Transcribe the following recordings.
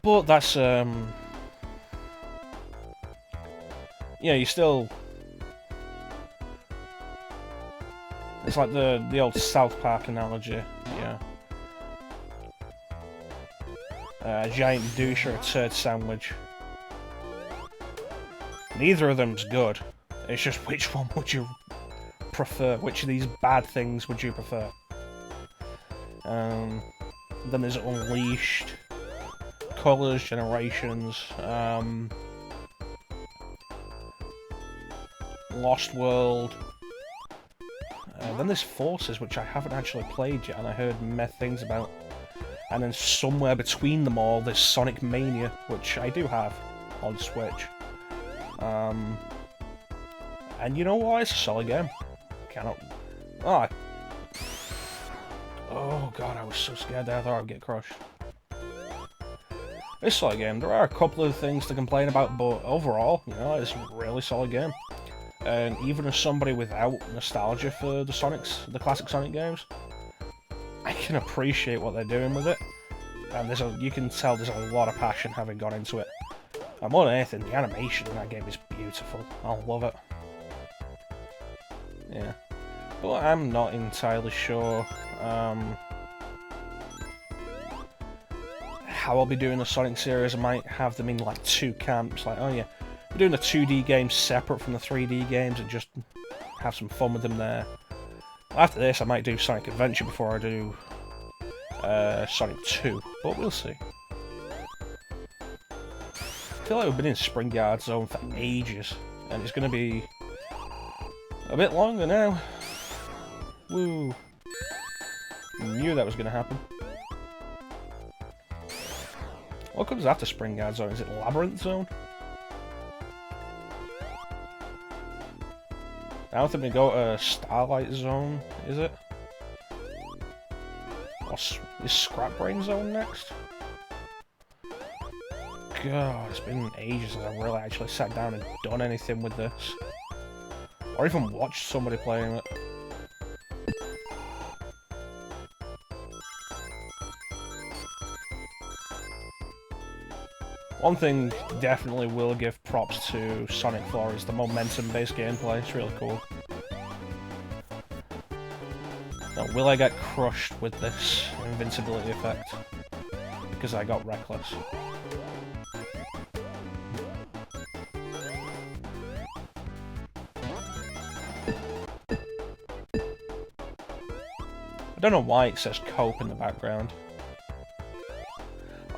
But that's, yeah, you still... It's like the old South Park analogy, yeah. A giant douche or a turd sandwich. Neither of them's good. It's just which one would you prefer? Which of these bad things would you prefer? Then there's Unleashed, Colours, Generations, Lost World. Then there's Forces, which I haven't actually played yet, and I heard meh things about. And then somewhere between them all, there's Sonic Mania, which I do have on Switch. And you know what? It's a solid game. Cannot... Oh, oh god, I was so scared there, I thought I'd get crushed. It's a solid game. There are a couple of things to complain about, but overall, you know, it's a really solid game. And even as somebody without nostalgia for the classic Sonic games, I can appreciate what they're doing with it. And you can tell there's a lot of passion having gone into it. And more than anything, the animation in that game is beautiful. I love it. Yeah. But I'm not entirely sure how I'll be doing the Sonic series. I might have them in like two camps. Like, oh yeah, we're doing the 2D games separate from the 3D games and just have some fun with them there. After this, I might do Sonic Adventure before I do Sonic 2, but we'll see. I feel like we've been in Springyard Zone for ages, and it's going to be a bit longer now. Woo! Knew that was going to happen. What comes after Springyard Zone? Is it Labyrinth Zone? I don't think we go to Starlight Zone, is it? Or is Scrap Brain Zone next? God, it's been ages since I've really actually sat down and done anything with this. Or even watched somebody playing it. One thing definitely will give props to Sonic 4 is the momentum-based gameplay. It's really cool. Now, will I get crushed with this invincibility effect? Because I got reckless. I don't know why it says Cope in the background.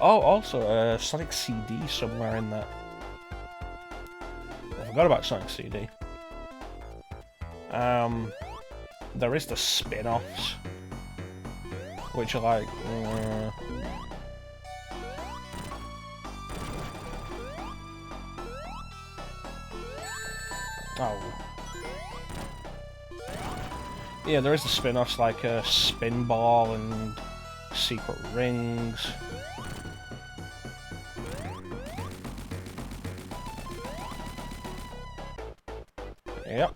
Oh, also, Sonic CD somewhere in there. I forgot about Sonic CD. There is the spin-offs, which are like... Oh. Yeah, there is the spin-offs like Spinball and Secret Rings. Yep.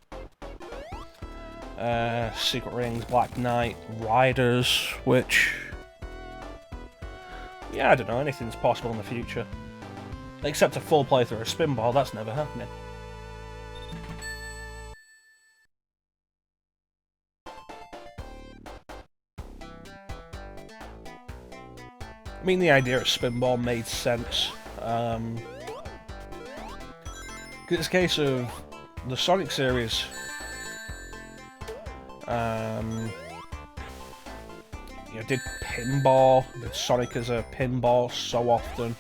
Secret Rings, Black Knight, Riders, which... Yeah, I don't know, anything's possible in the future. Except a full playthrough of Spinball, that's never happening. I mean, the idea of Spinball made sense. It's a case of the Sonic series. You know, did pinball, did Sonic as a pinball so often.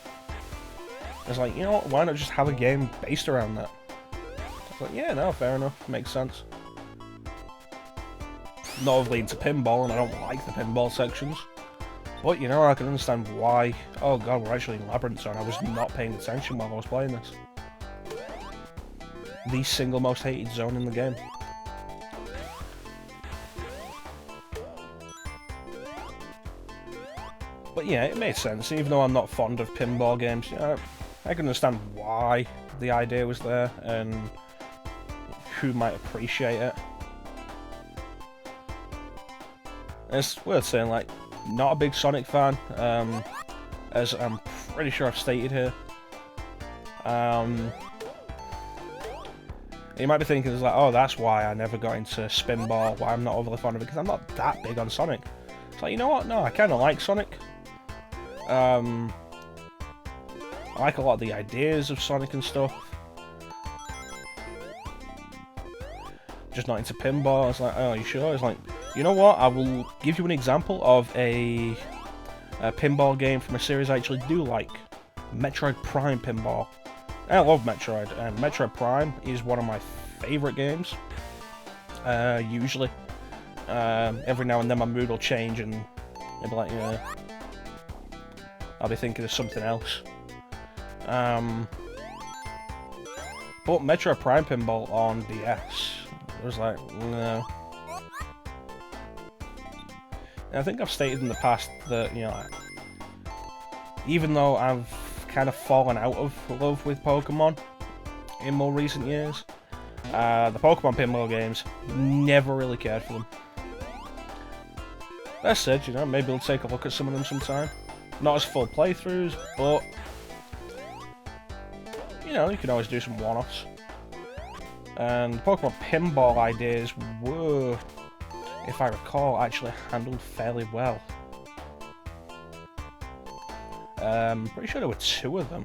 It's like, you know what, why not just have a game based around that? It's like, yeah, no, fair enough, makes sense. Not of leading to pinball, and I don't like the pinball sections. But, you know, I can understand why... Oh god, we're actually in Labyrinth Zone. I was not paying attention while I was playing this. The single most hated zone in the game. But yeah, it made sense. Even though I'm not fond of pinball games, you know, I can understand why the idea was there and who might appreciate it. It's worth saying, like, not a big Sonic fan. as I'm pretty sure I've stated here. You might be thinking, it's like, oh, that's why I never got into Spinball, why I'm not overly fond of it, because I'm not that big on Sonic. It's like, you know what? No, I kind of like Sonic. I like a lot of the ideas of Sonic and stuff. Just not into pinball. It's like, oh, you sure? It's like, you know what? I will give you an example of a pinball game from a series I actually do like. Metroid Prime Pinball. I love Metroid, and Metroid Prime is one of my favourite games. Usually. Every now and then my mood will change and it'll be like, yeah, I'll be thinking of something else. But Metroid Prime Pinball on DS, it was like, no. And I think I've stated in the past that, you know, even though I've kind of fallen out of love with Pokemon in more recent years, the Pokemon pinball games, never really cared for them. That said, you know, maybe we'll take a look at some of them sometime. Not as full playthroughs, but you know, you can always do some one-offs. And Pokemon pinball ideas were, if I recall, actually handled fairly well. Pretty sure there were 2 of them.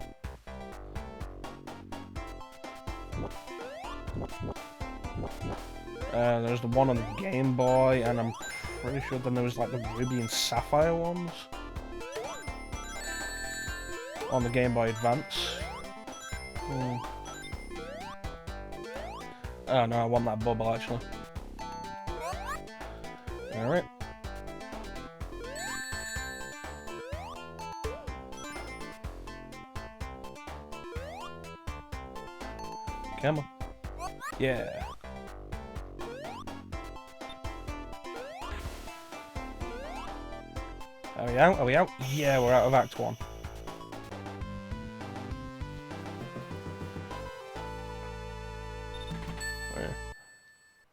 There's the one on the Game Boy, and I'm pretty sure then there was like the Ruby and Sapphire ones on the Game Boy Advance. Oh no, I want that bubble actually. Alright. Come on. Yeah. Are we out? Are we out? Yeah, we're out of Act 1.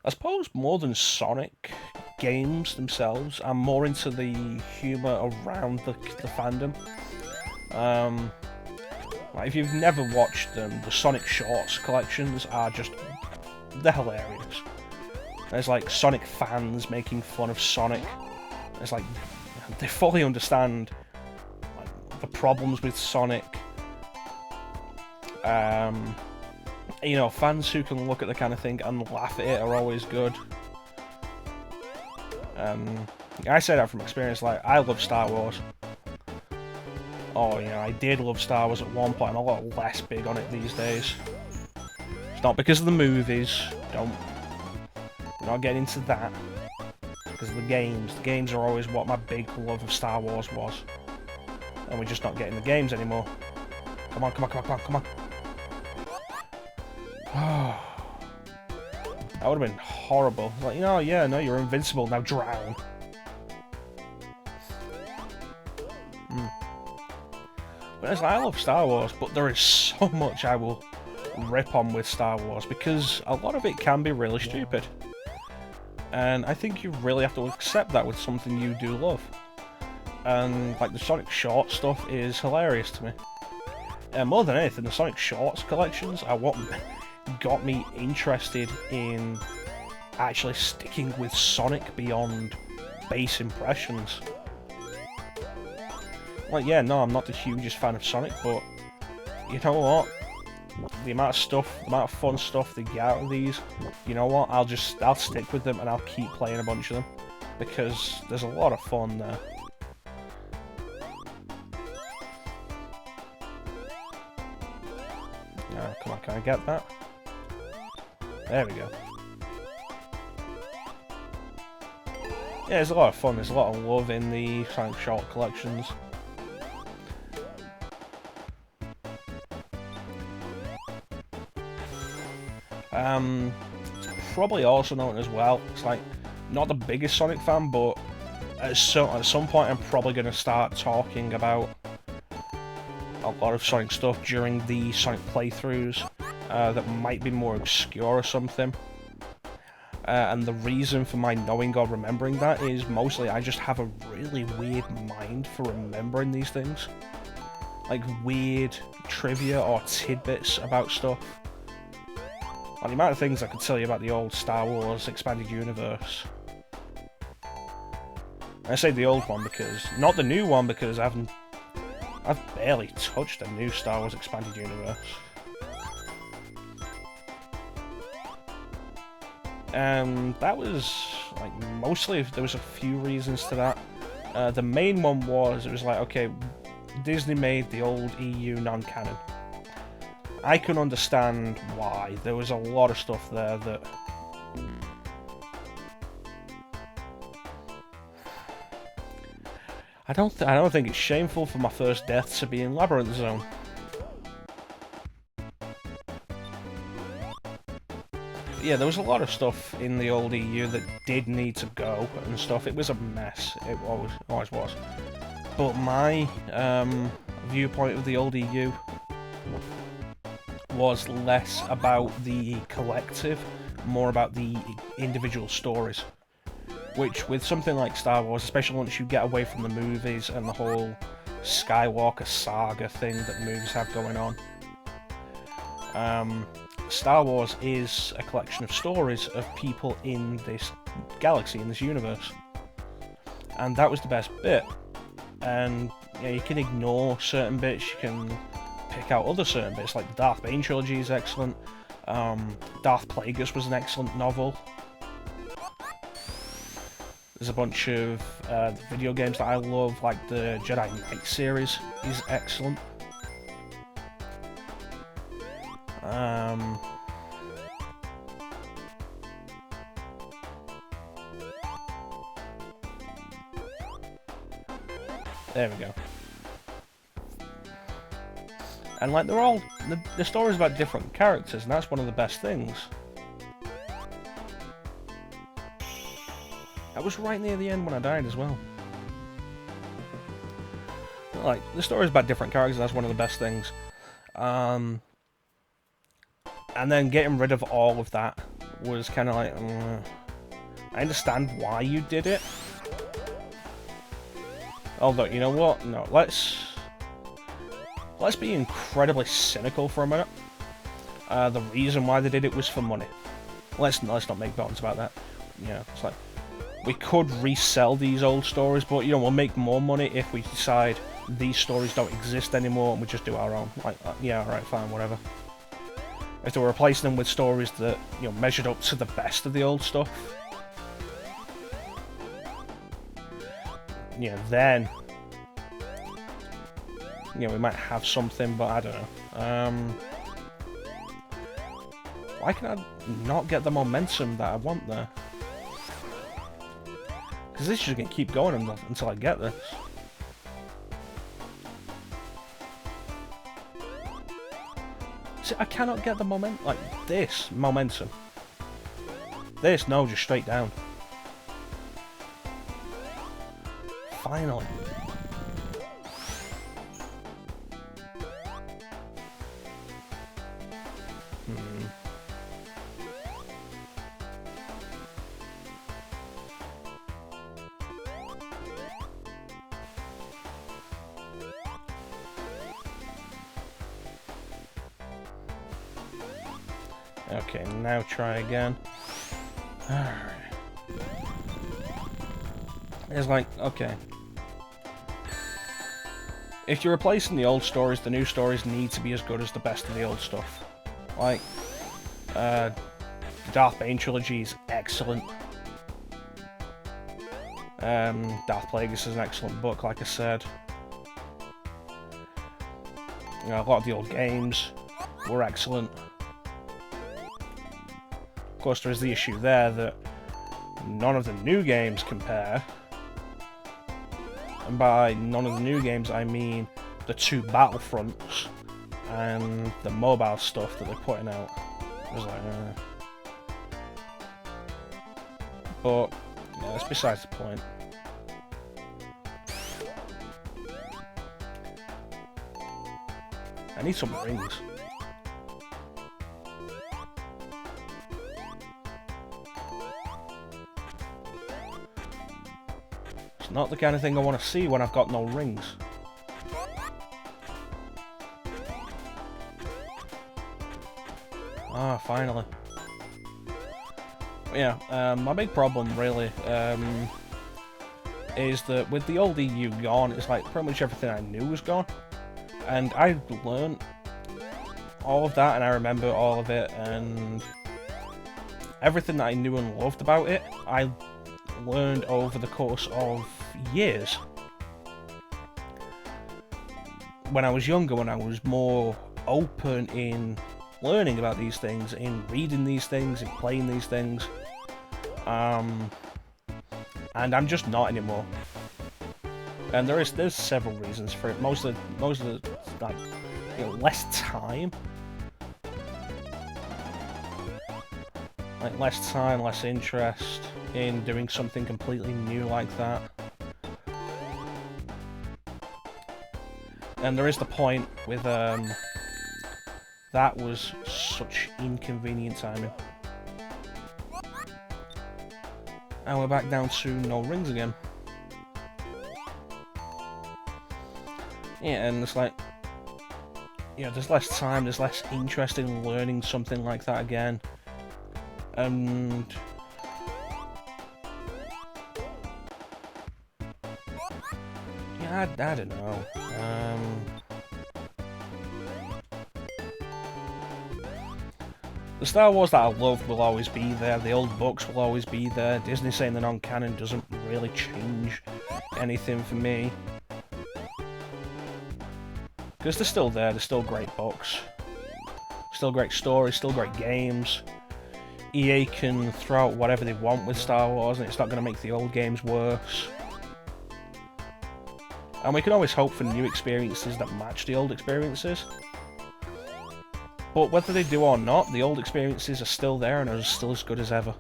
I suppose more than Sonic games themselves, I'm more into the humour around the fandom. Like if you've never watched them, the Sonic Shorts collections are just, they're hilarious. There's like Sonic fans making fun of Sonic. It's like, they fully understand like, the problems with Sonic. You know, fans who can look at the kind of thing and laugh at it are always good. I say that from experience, like, I love Star Wars. Oh, you know, I did love Star Wars at one point, I'm a lot less big on it these days. It's not because of the movies, we're not getting into that. Because of the games are always what my big love of Star Wars was. And we're just not getting the games anymore. Come on, come on, come on, come on, come on. That would have been horrible. Like, you know, yeah, no, you're invincible, now drown. But it's like, I love Star Wars, but there is so much I will rip on with Star Wars, because a lot of it can be really stupid. And I think you really have to accept that with something you do love. And, like, the Sonic Short stuff is hilarious to me. And more than anything, the Sonic Shorts collections are what got me interested in actually sticking with Sonic beyond base impressions. Like, yeah, no, I'm not the hugest fan of Sonic, but you know what? The amount of stuff, the amount of fun stuff they get out of these, you know what? I'll stick with them and I'll keep playing a bunch of them, because there's a lot of fun there. Oh, come on, can I get that? There we go. Yeah, there's a lot of fun, there's a lot of love in the Sonic Short collections. It's probably also known as well, it's like, not the biggest Sonic fan, but at some point I'm probably going to start talking about a lot of Sonic stuff during the Sonic playthroughs that might be more obscure or something. And the reason for my knowing or remembering that is mostly I just have a really weird mind for remembering these things. like weird trivia or tidbits about stuff. Like the amount of things I could tell you about the old Star Wars expanded universe. I say the old one because not the new one, because I've barely touched the new Star Wars expanded universe. That was like mostly, there was a few reasons to that. The main one was, it was like, okay, Disney made the old EU non-canon. I can understand why. There was a lot of stuff there that I don't think it's shameful for my first death to be in Labyrinth Zone. But yeah, there was a lot of stuff in the old EU that did need to go and stuff. It was a mess. It always was. But my viewpoint of the old EU was less about the collective, more about the individual stories. Which, with something like Star Wars, especially once you get away from the movies and the whole Skywalker saga thing that the movies have going on, Star Wars is a collection of stories of people in this galaxy, in this universe. And that was the best bit. And yeah, you can ignore certain bits, you can pick out other certain bits, like the Darth Bane trilogy is excellent. Darth Plagueis was an excellent novel. There's a bunch of video games that I love, like the Jedi Knight series is excellent. There we go. And like, they're all the stories about different characters, and that's one of the best things. I was right near the end when I died as well. Like, the stories about different characters, that's one of the best things. And then getting rid of all of that was kind of like, I understand why you did it. Although, you know what? No, let's be incredibly cynical for a minute. The reason why they did it was for money. Let's not make bones about that. Yeah, it's like, we could resell these old stories, but you know, we'll make more money if we decide these stories don't exist anymore and we just do our own. Like, yeah, alright, fine, whatever. If they were replacing them with stories that, you know, measured up to the best of the old stuff, you know, then, you know, we might have something, but I don't know. Why can I not get the momentum that I want there? Because this is just going to keep going until I get this. See, I cannot get the momentum, like this momentum. This, no, just straight down. Finally. Okay, now try again. Alright. It's like, okay. If you're replacing the old stories, the new stories need to be as good as the best of the old stuff. Like, the Darth Bane trilogy is excellent. Darth Plagueis is an excellent book, like I said. You know, a lot of the old games were excellent. Of course, there is the issue there that none of the new games compare. And by none of the new games, I mean the two Battlefronts and the mobile stuff that they're putting out. I was like, But, yeah, that's besides the point. I need some rings. It's not the kind of thing I want to see when I've got no rings. Ah, finally. Yeah, my big problem, really, is that with the old EU gone, it's like pretty much everything I knew was gone. And I learned all of that, and I remember all of it, and everything that I knew and loved about it, I learned over the course of years. When I was younger, when I was more open in learning about these things, in reading these things, in playing these things, and I'm just not anymore. And there's several reasons for it. Most of the like, you know, less time. Like, less time, less interest in doing something completely new like that. And there is the point with, that was such inconvenient timing. And we're back down to no rings again. Yeah, and it's like, you know, there's less time, there's less interest in learning something like that again. And yeah, I don't know. The Star Wars that I loved will always be there, the old books will always be there. Disney saying they're non-canon doesn't really change anything for me. Because they're still there, they're still great books. Still great stories, still great games. EA can throw out whatever they want with Star Wars and it's not going to make the old games worse. And we can always hope for new experiences that match the old experiences. But whether they do or not, the old experiences are still there and are still as good as ever.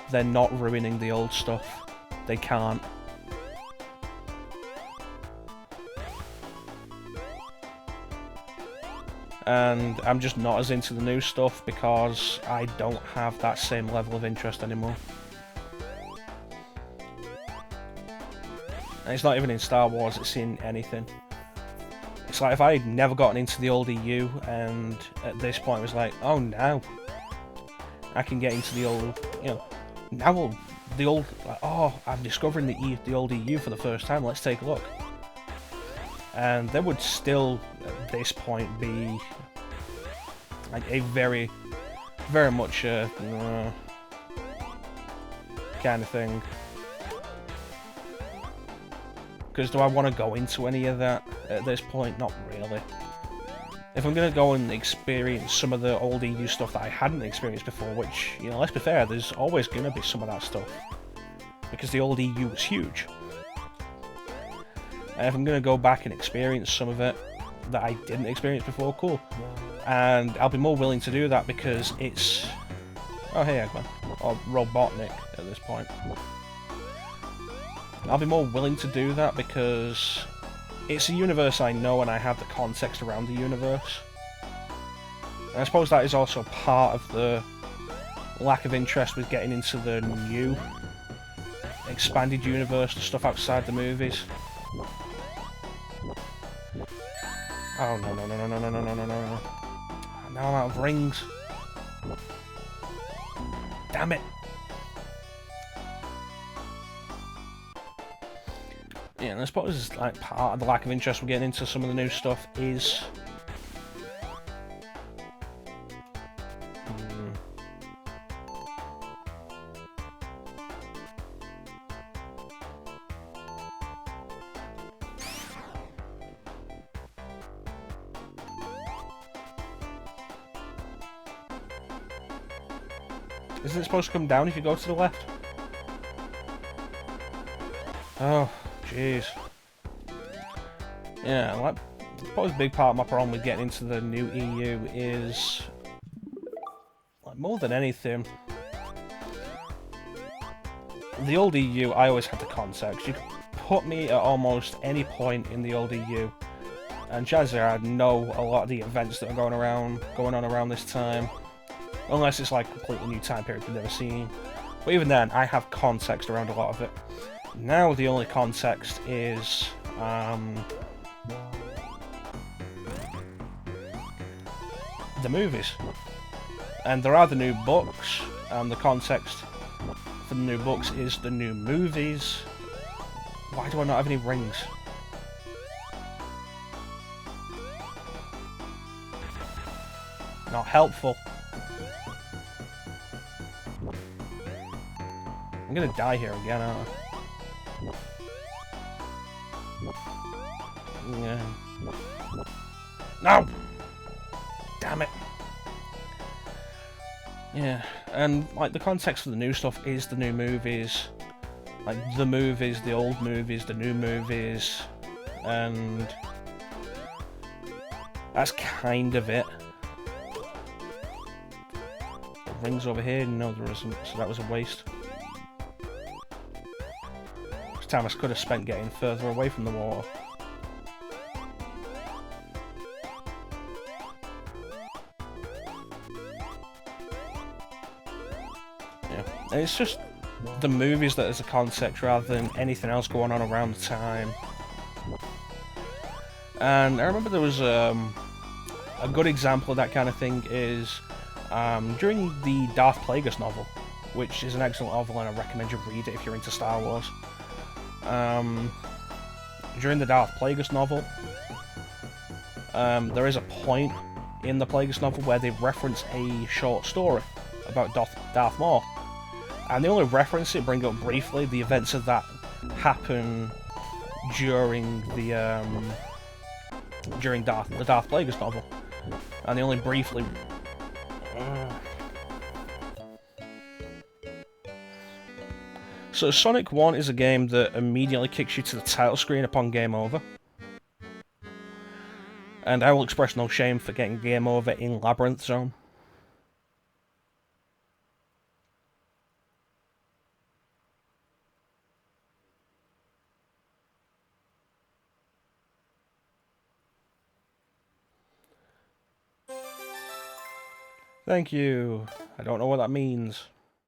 They're not ruining the old stuff. They can't. And I'm just not as into the new stuff because I don't have that same level of interest anymore. And it's not even in Star Wars, it's in anything. It's like if I had never gotten into the old EU and at this point was like, oh now I can get into the old, you know, now the old, like, oh, I'm discovering the old EU for the first time, let's take a look. And there would still, at this point, be like a very, very much kind of thing. Because do I want to go into any of that at this point? Not really. If I'm going to go and experience some of the old EU stuff that I hadn't experienced before, which, you know, let's be fair, there's always going to be some of that stuff. Because the old EU was huge. And if I'm going to go back and experience some of it that I didn't experience before, cool. And I'll be more willing to do that because it's... Oh, hey, Eggman. Or Robotnik at this point. I'll be more willing to do that because it's a universe I know and I have the context around the universe. And I suppose that is also part of the lack of interest with getting into the new expanded universe, the stuff outside the movies. Oh, no, no, no, no, no, no, no, no, no, no. Now I'm out of rings. Damn it. Yeah, and I suppose like part of the lack of interest we're getting into some of the new stuff is... Isn't it supposed to come down if you go to the left? Oh, jeez. Yeah, like, probably a big part of my problem with getting into the new EU is, like, more than anything, the old EU, I always had the context. You could put me at almost any point in the old EU, and chances are I'd know a lot of the events that are going on around this time. Unless it's like a completely new time period we've never seen. But even then, I have context around a lot of it. Now the only context is... the movies. And there are the new books, and the context for the new books is the new movies. Why do I not have any rings? Not helpful. I'm gonna die here again, aren't I? Yeah. No! Damn it. Yeah, and like the context for the new stuff is the new movies. Like the movies, the old movies, the new movies, and that's kind of it. The ring's over here? No, there isn't, so that was a waste. This time I could have spent getting further away from the water. Yeah, and it's just the movies that is a concept rather than anything else going on around the time. And I remember there was a good example of that kind of thing is during the Darth Plagueis novel, which is an excellent novel and I recommend you read it if you're into Star Wars. During the Darth Plagueis novel, there is a point in the Plagueis novel where they reference a short story about Darth Maul. And they only reference it, bring up briefly, the events of that happen during the Darth Plagueis novel. And they only briefly... So Sonic 1 is a game that immediately kicks you to the title screen upon game over. And I will express no shame for getting game over in Labyrinth Zone. Thank you. I don't know what that means.